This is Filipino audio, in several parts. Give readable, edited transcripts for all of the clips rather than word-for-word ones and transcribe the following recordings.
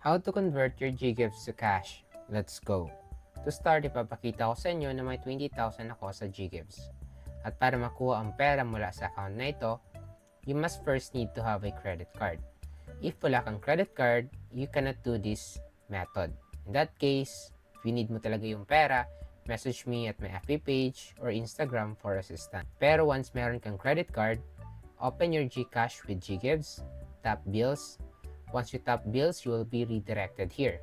How to convert your GGives to cash. Let's go. To start, ipapakita ko sa inyo na may 20,000 ako sa GGives. At para makuha ang pera mula sa account na ito, you must first need to have a credit card. If wala kang credit card, you cannot do this method. In that case, if you need mo talaga yung pera, message me at my FB page or Instagram for assistance. Pero once meron kang credit card, open your GCash with GGives, tap Bills. Once you tap Bills, you will be redirected here.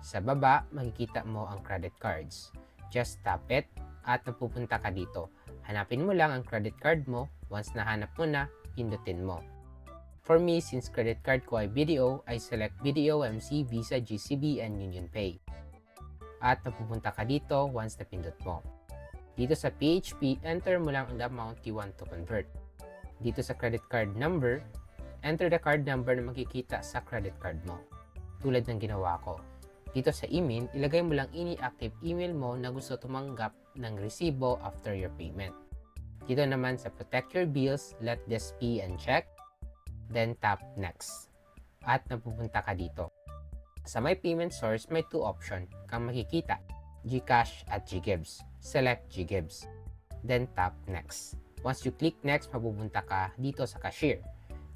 Sa baba, makikita mo ang credit cards. Just tap it at napupunta ka dito. Hanapin mo lang ang credit card mo. Once nahanap mo na, pindutin mo. For me, since credit card ko ay BDO, I select BDO, MC, Visa, GCB, and UnionPay. At napupunta ka dito once napindot mo. Dito sa PHP, enter mo lang ang amount you want to convert. Dito sa credit card number, enter the card number na makikita sa credit card mo. Tulad ng ginawa ko. Dito sa email, ilagay mo lang any active email mo na gusto tumanggap ng resibo after your payment. Dito naman sa protect your bills, let this be unchecked. Then tap next. At napupunta ka dito. Sa my payment source, may two option kang makikita. GCash at GGives. Select GGives. Then tap next. Once you click next, mapupunta ka dito sa cashier.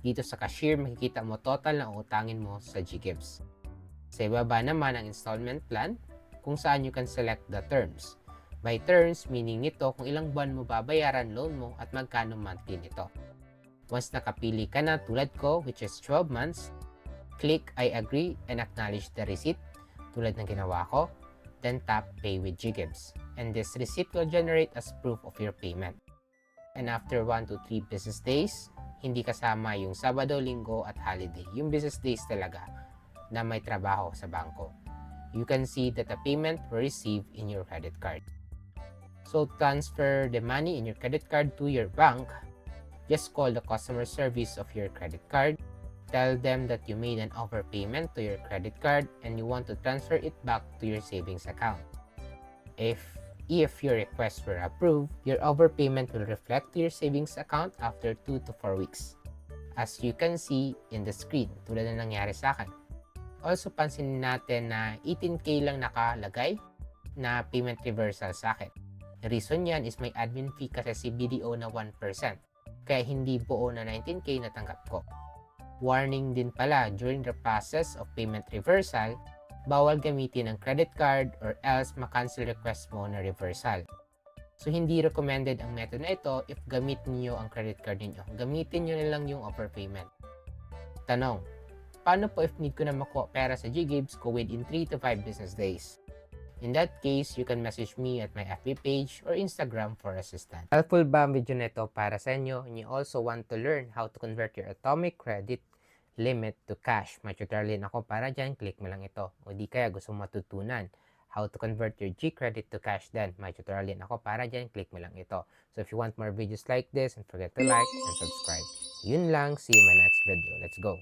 Dito sa cashier, makikita mo total na utangin mo sa GGives. Sa ibaba naman ang installment plan, kung saan you can select the terms. By terms, meaning nito kung ilang buwan mo babayaran loan mo at magkano monthly nito. Once nakapili ka na tulad ko, which is 12 months, click I agree and acknowledge the receipt, tulad ng ginawa ko, then tap Pay with GGives. And this receipt will generate as proof of your payment. And after 1 to 3 business days, hindi kasama yung Sabado, Linggo at holiday. Yung business days talaga na may trabaho sa bangko. You can see that the payment were received in your credit card. So transfer the money in your credit card to your bank. Just call the customer service of your credit card. Tell them that you made an overpayment to your credit card and you want to transfer it back to your savings account. If your request were approved, your overpayment will reflect to your savings account after 2 to 4 weeks. As you can see in the screen, tulad na nangyari sa akin. Also, pansinin natin na 18K lang nakalagay na payment reversal sa akin. The reason yan is may admin fee kasi si BDO na 1%. Kaya hindi buo na 19K natanggap ko. Warning din pala, during the process of payment reversal, bawal gamitin ang credit card or else ma-cancel request mo na reversal. So, hindi recommended ang method na ito if gamitin niyo ang credit card niyo. Gamitin niyo na lang yung overpayment. Tanong, paano po if need ko na makuha pera sa GGives ko within 3 to 5 business days? In that case, you can message me at my FB page or Instagram for assistance. Helpful ba ang video na ito para sa inyo and you also want to learn how to convert your atomic credit limit to cash? May tutorial ako para dyan, click mo lang ito. O di kaya gusto mo matutunan how to convert your G-credit to cash then, may tutorial ako para dyan, click mo lang ito. So if you want more videos like this, don't forget to like and subscribe. Yun lang, see you in my next video. Let's go!